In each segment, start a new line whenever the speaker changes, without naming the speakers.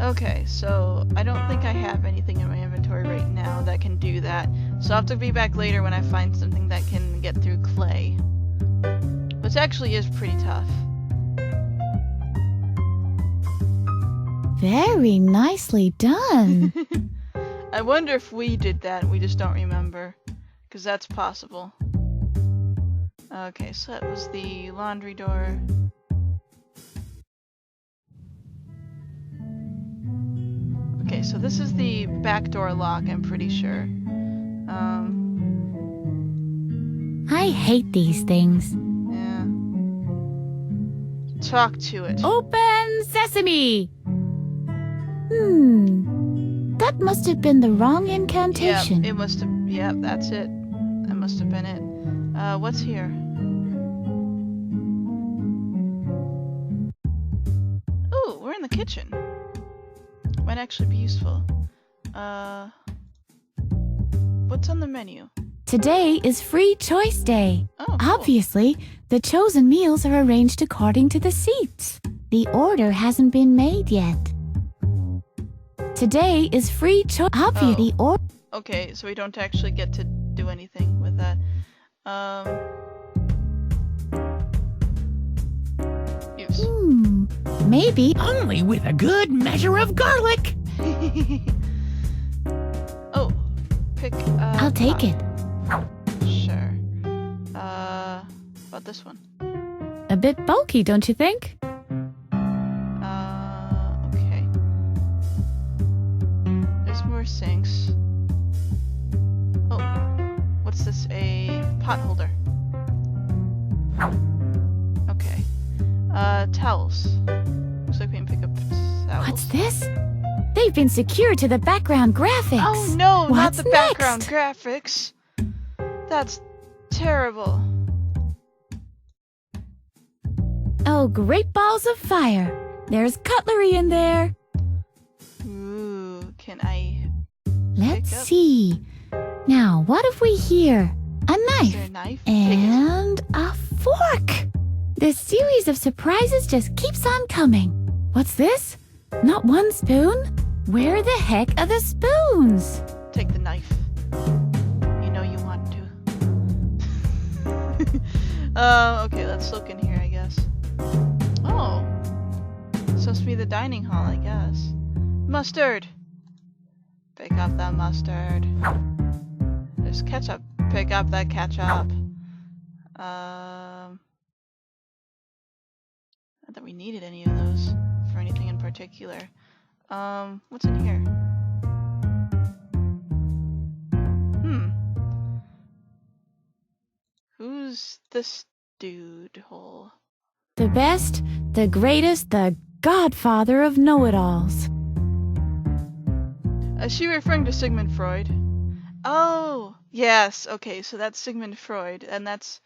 Okay, so I don't think I have anything in my inventory right now that can do that. So I'll have to be back later when I find something that can get through clay. Which actually is pretty tough.
Very nicely done.
I wonder if we did that and we just don't remember. Because that's possible. Okay, so that was the laundry door. Okay, so this is the back door lock, I'm pretty sure.
I hate these things.
Yeah. Talk to it.
Open sesame! That must have been the wrong incantation.
Yep, it must have. Yep, that's it. That must have been it. What's here? Ooh, we're in the kitchen. Might actually be useful. What's on the menu?
Today is free choice day.
Oh, cool.
Obviously, the chosen meals are arranged according to the seats. The order hasn't been made yet. Today is free choice. Obviously,
Okay, so we don't actually get to do anything with that. Use.
Maybe.
Only with a good measure of garlic.
Oh, pick.
I'll take it.
Sure. About this one.
A bit bulky, don't you think?
Okay. There's more sinks. Oh, what's this? A pot holder. Okay. Towels. Looks like we can pick up towels.
What's this? They've been secured to the background graphics.
Oh no, not
What's
the background
next?
graphics. That's terrible.
Oh, great balls of fire. There's cutlery in there.
Ooh, can I
Let's
pick up?
see. Now, what have we here? A
Is
knife.
there a knife? Take it.
And a fork. This series of surprises just keeps on coming. What's this? Not one spoon? Where the heck are the spoons?
Take the knife. You know you want to. Okay, let's look in here, I guess. Oh. It's supposed to be the dining hall, I guess. Mustard! Pick up that mustard. There's ketchup. Pick up that ketchup. Not that we needed any of those for anything in particular. What's in here? Who's this dude hole?
The best, the greatest, the godfather of know-it-alls.
Is she referring to Sigmund Freud? Oh, yes. Okay, so that's Sigmund Freud, and that's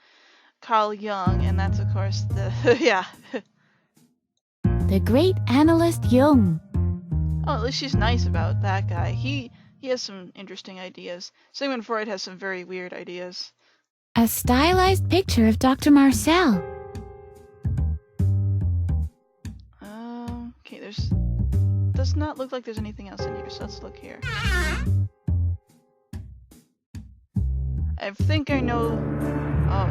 Carl Jung, and that's, of course, the... yeah.
The great analyst Jung.
Oh, at least she's nice about that guy. He has some interesting ideas. Sigmund Freud has some very weird ideas.
A stylized picture of Dr. Marcel.
Okay, does not look like there's anything else in here, so let's look here. I think I know... Oh.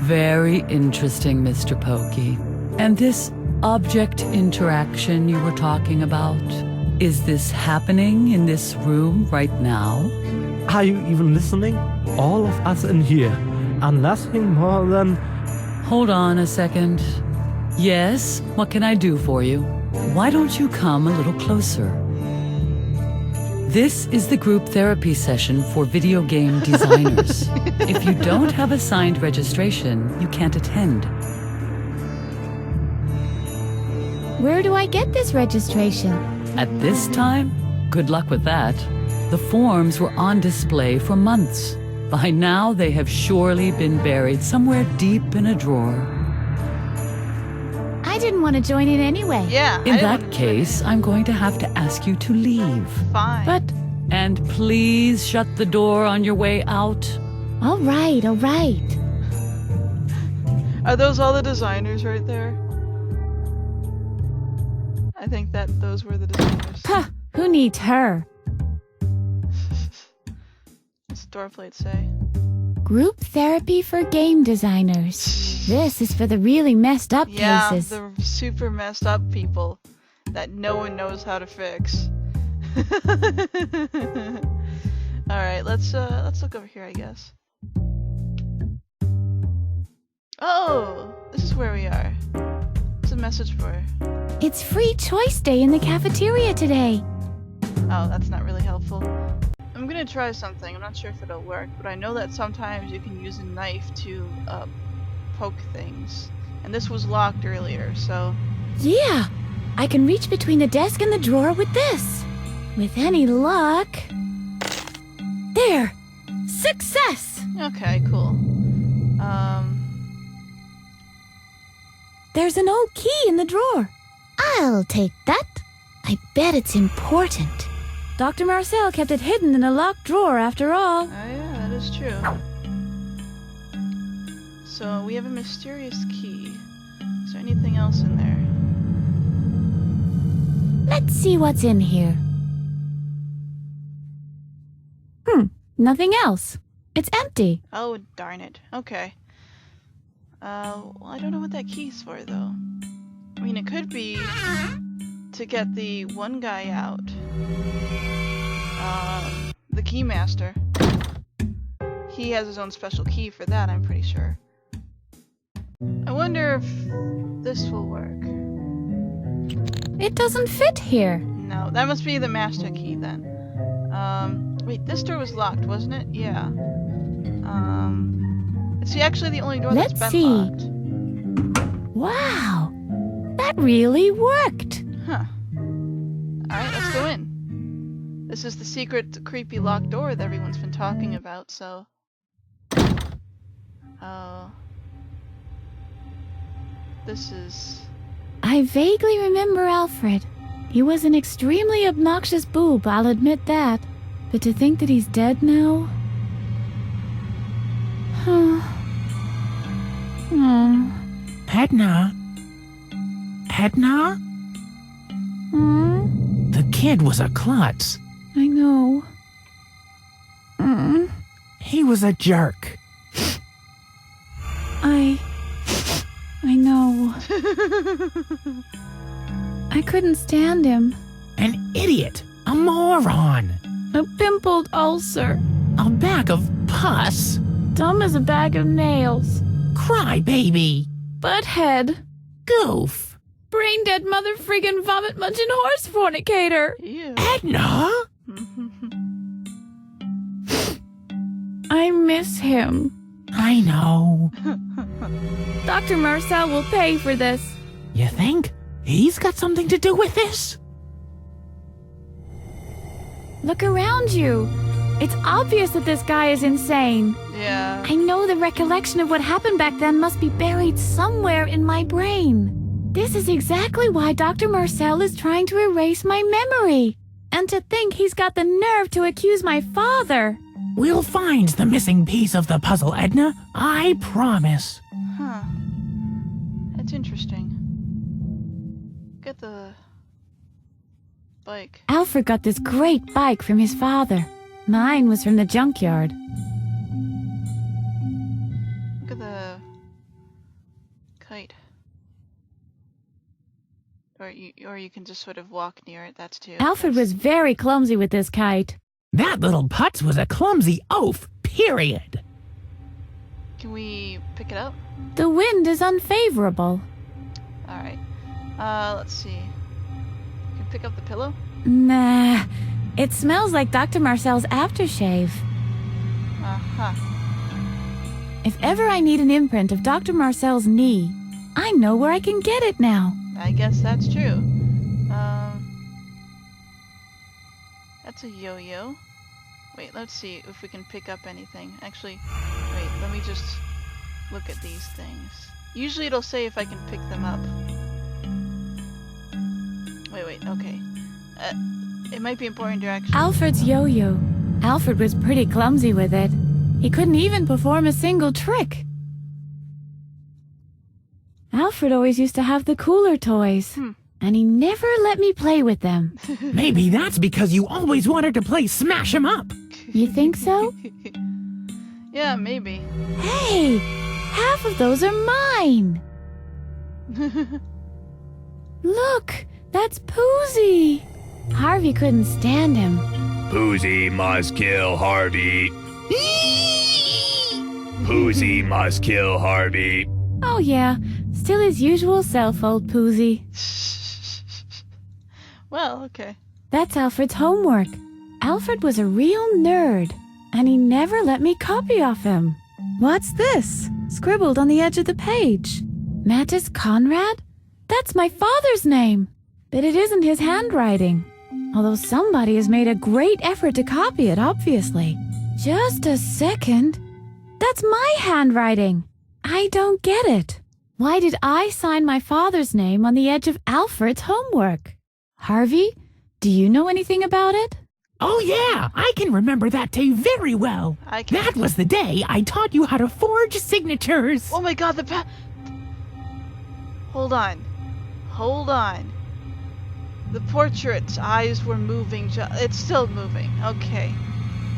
Very interesting, Mr. Pokey. And this object interaction you were talking about, is this happening in this room right now?
Are you even listening? All of us in here are nothing more than...
Hold on a second. Yes, what can I do for you? Why don't you come a little closer? This is the group therapy session for video game designers. If you don't have a signed registration, you can't attend.
Where do I get this registration?
At this time, good luck with that. The forms were on display for months. By now, they have surely been buried somewhere deep in a drawer.
I didn't want to join in anyway.
Yeah.
In that case, I'm going to have to ask you to leave.
Fine.
And please shut the door on your way out.
All right, all right.
Are those all the designers right there? I think that those were the designers.
Huh, who needs her?
What's the door plate say?
Group therapy for game designers. This is for the really messed up
Yeah,
cases.
the super messed up people that no one knows how to fix. Alright, let's look over here, I guess. Oh! This is where we are. What's the message for?
It's free choice day in the cafeteria today.
Oh, that's not really helpful. I'm gonna try something. I'm not sure if it'll work, but I know that sometimes you can use a knife to poke things. And this was locked earlier, so...
Yeah, I can reach between the desk and the drawer with this. With any luck... There! Success!
Okay, cool.
There's an old key in the drawer. I'll take that. I bet it's important. Dr. Marcel kept it hidden in a locked drawer after all.
Oh yeah, that is true. So, we have a mysterious key. Is there anything else in there?
Let's see what's in here. Nothing else. It's empty.
Oh, darn it. Okay. Well, I don't know what that key's for, though. I mean, it could be to get the one guy out. The keymaster. He has his own special key for that, I'm pretty sure. I wonder if this will work.
It doesn't fit here.
No, that must be the master key then. Wait, this door was locked, wasn't it? Yeah. It's actually the only door
Let's
that's been
see.
locked.
Wow, that really worked.
Huh. Alright, let's go in. This is the secret, creepy locked door that everyone's been talking about, so... Oh... This is...
I vaguely remember Alfred. He was an extremely obnoxious boob, I'll admit that. But to think that he's dead now? Huh.
Edna? Edna? The kid was a klutz.
I know.
He was a jerk.
I know. I couldn't stand him.
An idiot. A moron.
A pimpled ulcer.
A bag of pus.
Dumb as a bag of nails.
Cry baby.
Butthead.
Goof.
Brain dead mother friggin' vomit munching horse fornicator.
Ew.
Edna?
I miss him.
I know.
Dr. Marcel will pay for this.
You think? He's got something to do with this?
Look around you. It's obvious that this guy is insane.
Yeah.
I know the recollection of what happened back then must be buried somewhere in my brain. This is exactly why Dr. Marcel is trying to erase my memory. And to think he's got the nerve to accuse my father.
We'll find the missing piece of the puzzle, Edna. I promise.
Huh. That's interesting. Get the... bike.
Alfred got this great bike from his father. Mine was from the junkyard.
Look at the... kite. Or you can just sort of walk near it, that's too.
Alfred was very clumsy with this kite.
That little putz was a clumsy oaf, period.
Can we pick it up?
The wind is unfavorable.
Alright. Let's see. Can we pick up the pillow?
Nah, it smells like Dr. Marcel's aftershave.
Uh-huh.
If ever I need an imprint of Dr. Marcel's knee, I know where I can get it now.
I guess that's true. That's a yo-yo. Wait, let's see if we can pick up anything. Actually, wait, let me just look at these things. Usually it'll say if I can pick them up. Wait, okay. It might be important to actually...
Alfred's yo-yo. Alfred was pretty clumsy with it. He couldn't even perform a single trick. Alfred always used to have the cooler toys. and he never let me play with them.
Maybe that's because you always wanted to play Smash 'em Up.
You think so?
Yeah, maybe.
Hey, half of those are mine. Look, that's Poozy. Harvey couldn't stand him.
Poozy must kill Harvey. Poozy must kill Harvey.
Oh yeah, still his usual self, old Poozy.
Well, okay.
That's Alfred's homework. Alfred was a real nerd, and he never let me copy off him. What's this? Scribbled on the edge of the page. Mattis Conrad? That's my father's name. But it isn't his handwriting. Although somebody has made a great effort to copy it, obviously. Just a second. That's my handwriting. I don't get it. Why did I sign my father's name on the edge of Alfred's homework? Harvey, do you know anything about it?
Oh yeah, I can remember that day very well.
I can't.
That was the day I taught you how to forge signatures.
Oh my god, Hold on. Hold on. The portrait's eyes were moving. It's still moving. Okay.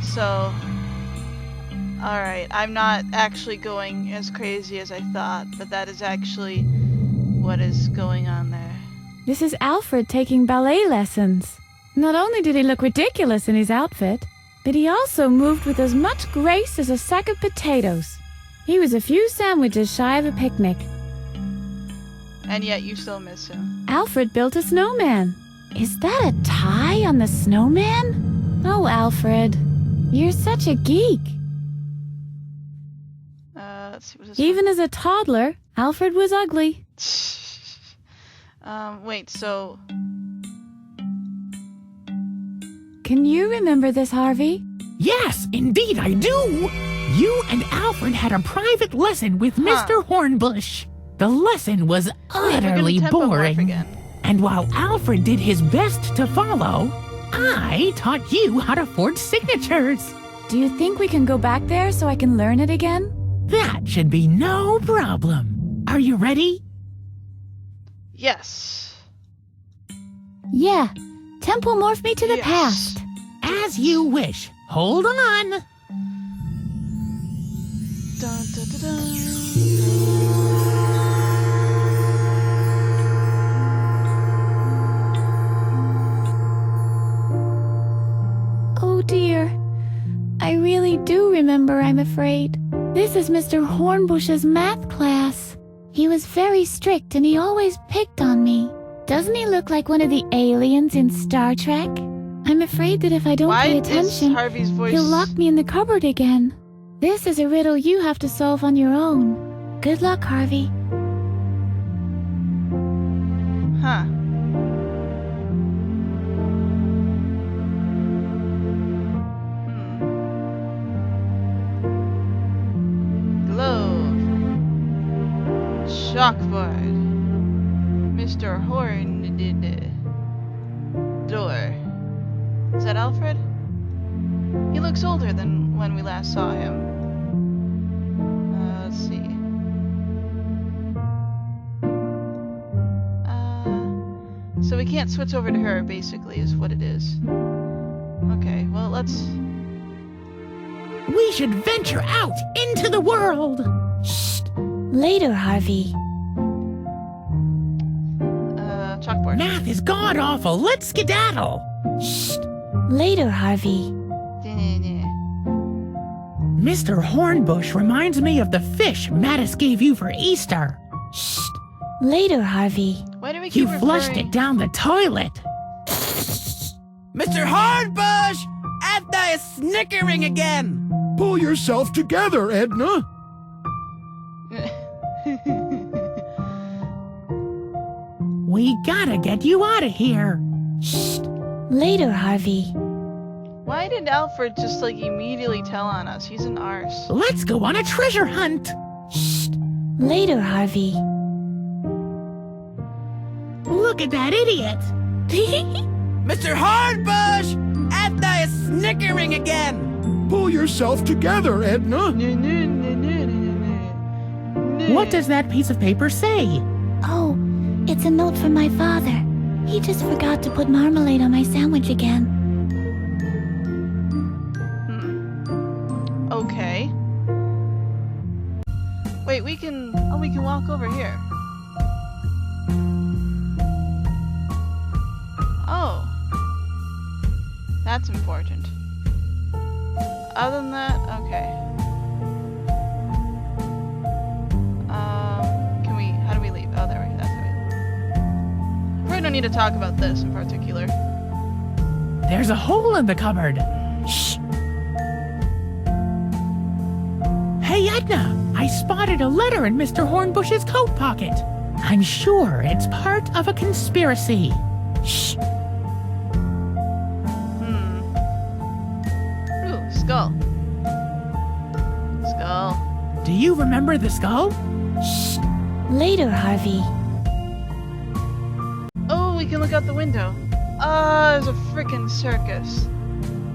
So... Alright, I'm not actually going as crazy as I thought, but that is actually what is going on there.
This is Alfred taking ballet lessons. Not only did he look ridiculous in his outfit, but he also moved with as much grace as a sack of potatoes. He was a few sandwiches shy of a picnic.
And yet you still miss him.
Alfred built a snowman. Is that a tie on the snowman? Oh, Alfred, you're such a geek.
Let's see what this
Even as a toddler, Alfred was ugly.
Wait, so...
Can you remember this, Harvey?
Yes, indeed I do. You and Alfred had a private lesson with Mr. Hornbush. The lesson was utterly boring.
Again.
And while Alfred did his best to follow, I taught you how to forge signatures.
Do you think we can go back there so I can learn it again?
That should be no problem. Are you ready?
Yes.
Yeah. Temple morph me to the past.
As you wish. Hold on.
Dun, dun, dun, dun.
Oh dear. I really do remember, I'm afraid. This is Mr. Hornbush's math class. He was very strict and he always picked on me. Doesn't he look like one of the aliens in Star Trek? I'm afraid that if I don't pay attention,
Harvey's voice...
he'll lock me in the cupboard again. This is a riddle you have to solve on your own. Good luck, Harvey.
Huh. Glove. Chalkboard. Mr. Horn did door. Is that Alfred? He looks older than when we last saw him. Let's see. So we can't switch over to her, basically, is what it is. Okay, well, let's...
We should venture out into the world.
Shh. Later, Harvey.
Chalkboard.
Math is god-awful. Let's skedaddle.
Shh. Later, Harvey.
Mr. Hornbush reminds me of the fish Mattis gave you for Easter.
Shh. Later, Harvey.
Why do we keep
You flushed
referring-
it down the toilet.
Mr. Hornbush! Edna is snickering again!
Pull yourself together, Edna.
We gotta get you out of here.
Shh. Later, Harvey.
Why did Alfred just, like, immediately tell on us? He's an arse.
Let's go on a treasure hunt.
Shh. Later, Harvey.
Look at that idiot.
Mr. Hornbush! Edna is snickering again!
Pull yourself together, Edna.
What does that piece of paper say?
Oh, it's a note from my father. He just forgot to put marmalade on my sandwich again.
Okay. Wait, we can walk over here. Oh. That's important. Other than that, okay. How do we leave? Oh, there we go. That's how we leave. We don't need to talk about this in particular.
There's a hole in the cupboard. Shh. Hey, Edna, I spotted a letter in Mr. Hornbush's coat pocket. I'm sure it's part of a conspiracy. Shh.
Ooh, skull. Skull.
Do you remember the skull?
Shh. Later, Harvey.
Oh, we can look out the window. There's a freaking circus.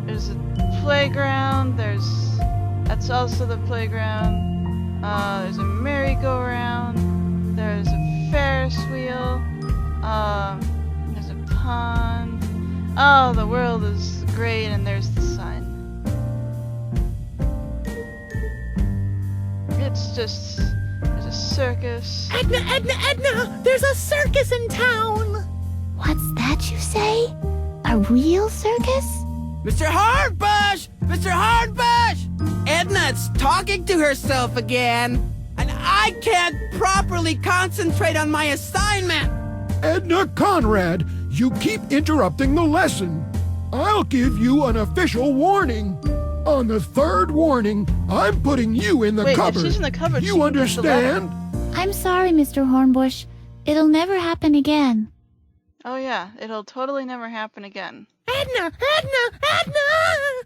There's a playground. That's also the playground. There's a merry-go-round. There's a Ferris wheel. There's a pond. Oh, the world is great, and there's the sun. It's just... there's a circus.
Edna! There's a circus in town!
What's that you say? A real circus?
Mr. Hardbush! Mr. Hardbush! Edna's talking to herself again, and I can't properly concentrate on my assignment.
Edna Conrad, you keep interrupting the lesson. I'll give you an official warning. On the third warning, I'm putting you in the
Wait,
cupboard.
if she's in the cupboard, she
You
can get the letter.
understand?
I'm sorry, Mr. Hornbush. It'll never happen again.
Oh yeah, it'll totally never happen again.
Edna!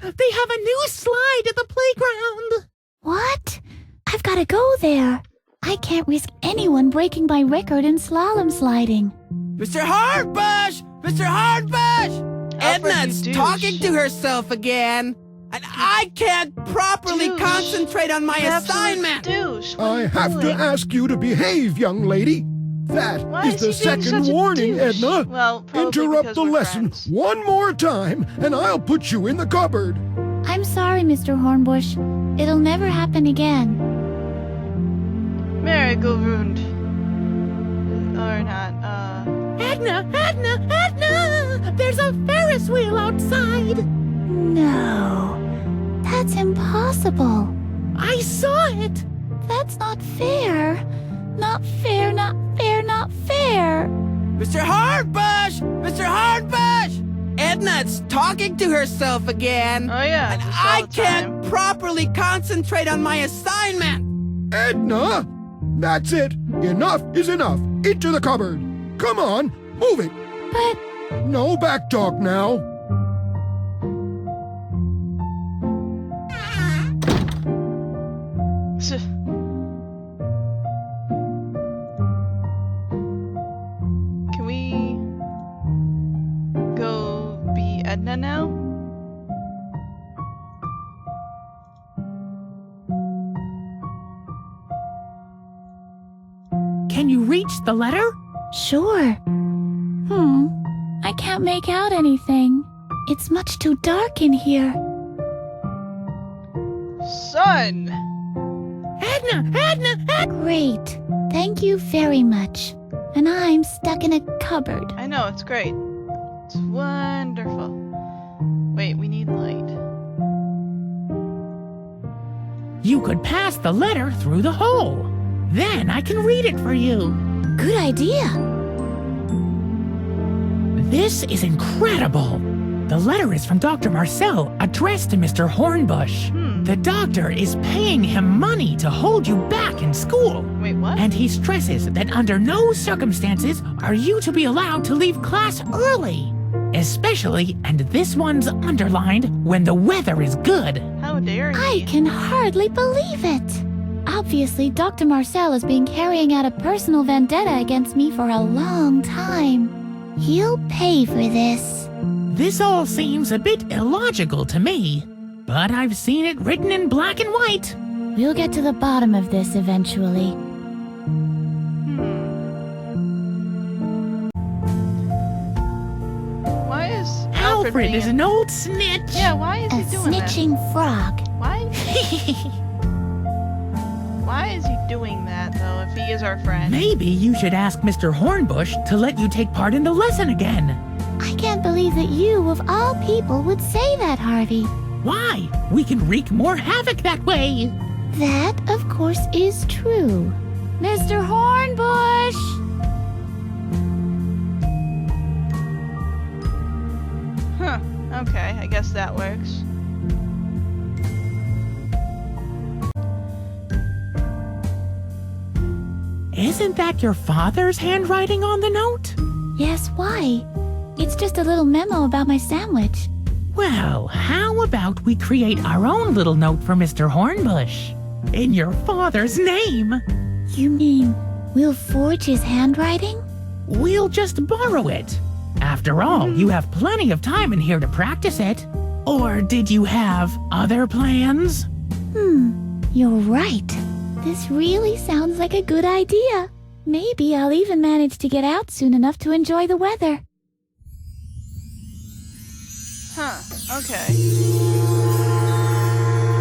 They have a new slide at the playground!
What? I've got to go there. I can't risk anyone breaking my record in slalom sliding.
Mr. Hardbush! Mr. Hardbush!
Alfred,
Edna's
you douche.
talking to herself again, and I can't properly
Douche.
concentrate on my
You absolute
assignment.
douche. What are
I
you
have to
doing?
ask you to behave, young lady. That
Why
is
is
the
he being
second
such a
warning,
douche?
Edna.
Well, probably
Interrupt
because
the
we're
lesson
friends.
one more time, and I'll put you in the cupboard.
I'm sorry, Mr. Hornbush. It'll never happen again.
Merry-go-round. Or not,
Edna! There's a Ferris wheel outside!
No. That's impossible.
I saw it!
That's not fair. Not fair, not fair, not fair.
Mr. Hardbush! Mr. Hardbush! Edna's talking to herself again,
oh yeah,
and
just
I
all the time.
can't properly concentrate on my assignment.
Edna! That's it. Enough is enough. Into the cupboard. Come on, move it.
But
No back talk now.
Can we go be Edna now?
Can you reach the letter?
sure. I can't make out anything. It's much too dark in here.
Son!
Edna!
Great. Thank you very much. And I'm stuck in a cupboard.
I know, it's great. It's wonderful. Wait, we need light.
You could pass the letter through the hole. Then I can read it for you.
Good idea.
This is incredible. The letter is from Dr. Marcel, addressed to Mr. Hornbush. The doctor is paying him money to hold you back in school.
Wait, what?
And he stresses that under no circumstances are you to be allowed to leave class early. Especially, and this one's underlined, when the weather is good.
How dare he?
I can hardly believe it. Obviously, Dr. Marcel has been carrying out a personal vendetta against me for a long time. He'll pay for this.
This all seems a bit illogical to me, but I've seen it written in black and white.
We'll get to the bottom of this eventually.
Alfred
Alfred is
being
an old snitch.
Yeah, why is
A
he doing
snitching frog.
that? Why is he doing that, though, if he is our friend?
Maybe you should ask Mr. Hornbush to let you take part in the lesson again.
I can't believe that you, of all people, would say that, Harvey.
Why? We can wreak more havoc that way.
That, of course, is true. Mr. Hornbush!
Huh. Okay, I guess that works.
Isn't that your father's handwriting on the note?
Yes, why? It's just a little memo about my sandwich.
Well, how about we create our own little note for Mr. Hornbush? In your father's name.
You mean we'll forge his handwriting?
We'll just borrow it. After all, you have plenty of time in here to practice it. Or did you have other plans?
You're right. This really sounds like a good idea. Maybe I'll even manage to get out soon enough to enjoy the weather.
Huh. Okay.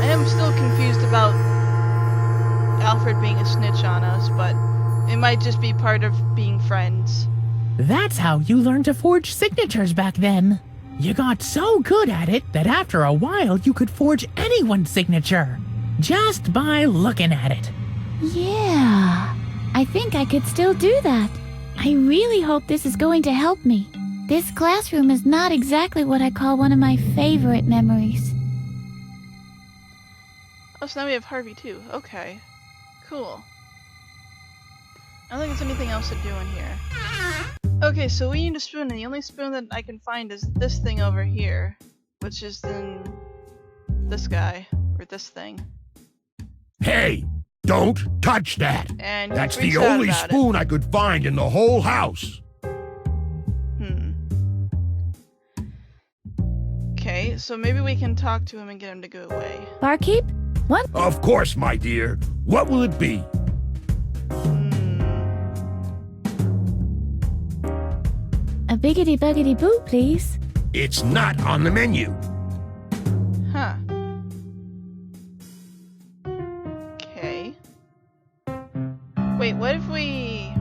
I am still confused about Alfred being a snitch on us, but it might just be part of being friends.
That's how you learned to forge signatures back then. You got so good at it that after a while you could forge anyone's signature. Just by looking at it.
Yeah, I think I could still do that. I really hope this is going to help me. This classroom is not exactly what I call one of my favorite memories.
Oh, so now we have Harvey too. Okay. Cool. I don't think there's anything else to do in here. Okay, so we need a spoon, and the only spoon that I can find is this thing over here. Which is then this guy. Or this thing.
Hey, don't touch that.
And
That's
he
the
freaks out
only
about it.
spoon I could find in the whole house.
Okay, so maybe we can talk to him and get him to go away.
Barkeep, what?
Of course, my dear. What will it be?
A biggity buggity boo, please.
It's not on the menu.
Huh. Okay. Wait, what if we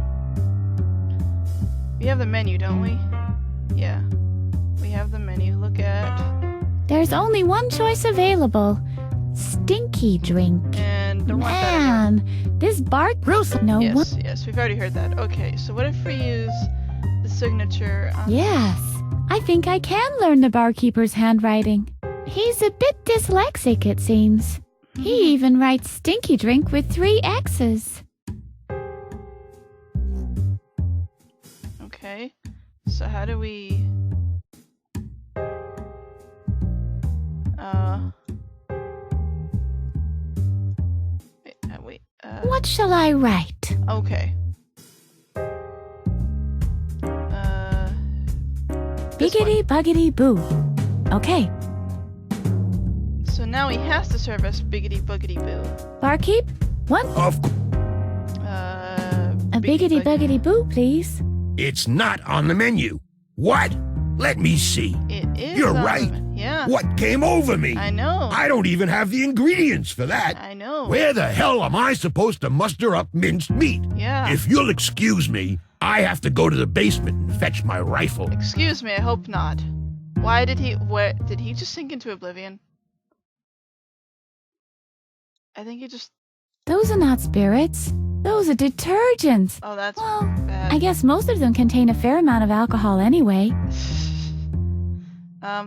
have the menu, don't we? Yeah. We have the menu. Look at...
There's only one choice available. Stinky drink.
And don't want that in here.
Man, this bark gross. No one.
Yes, yes, we've already heard that. Okay, so what if we use the signature on...
Yes, I think I can learn the barkeeper's handwriting. He's a bit dyslexic, it seems. He even writes stinky drink with 3 X's.
Okay, so how do we... Wait,
What shall I write?
okay. This
Biggity buggity boo. Okay,
So now he has to serve us biggity boogity boo.
barkeep, what?
Of course,
A biggity buggity boo, please.
it's not on the menu. What? Let me see.
It is.
You're
on the
right.
Yeah.
What came over me?
I know.
I don't even have the ingredients for that.
I know.
Where the hell am I supposed to muster up minced meat?
Yeah.
If you'll excuse me, I have to go to the basement and fetch my rifle.
Excuse me, I hope not. Why did he... Where... Did he just sink into oblivion? I think he just...
Those are not spirits. Those are detergents.
Oh, that's
Well,
bad.
I guess most of them contain a fair amount of alcohol anyway.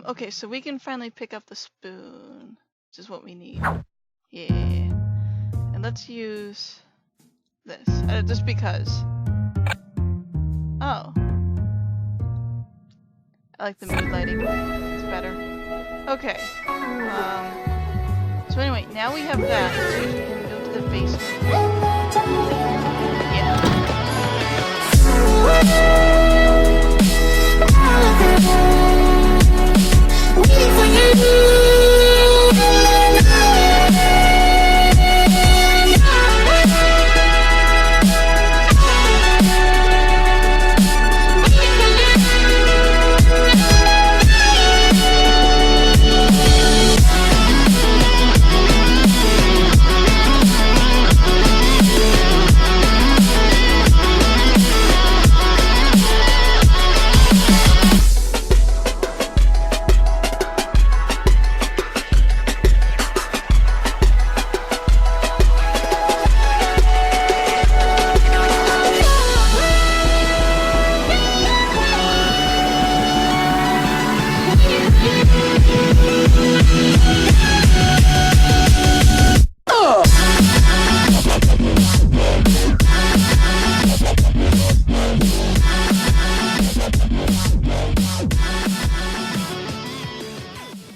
Okay, so we can finally pick up the spoon, which is what we need. Yeah. And let's use this, just because. Oh. I like the mood lighting. It's better. Okay. So anyway, now we have that, so we can go to the basement. Yeah.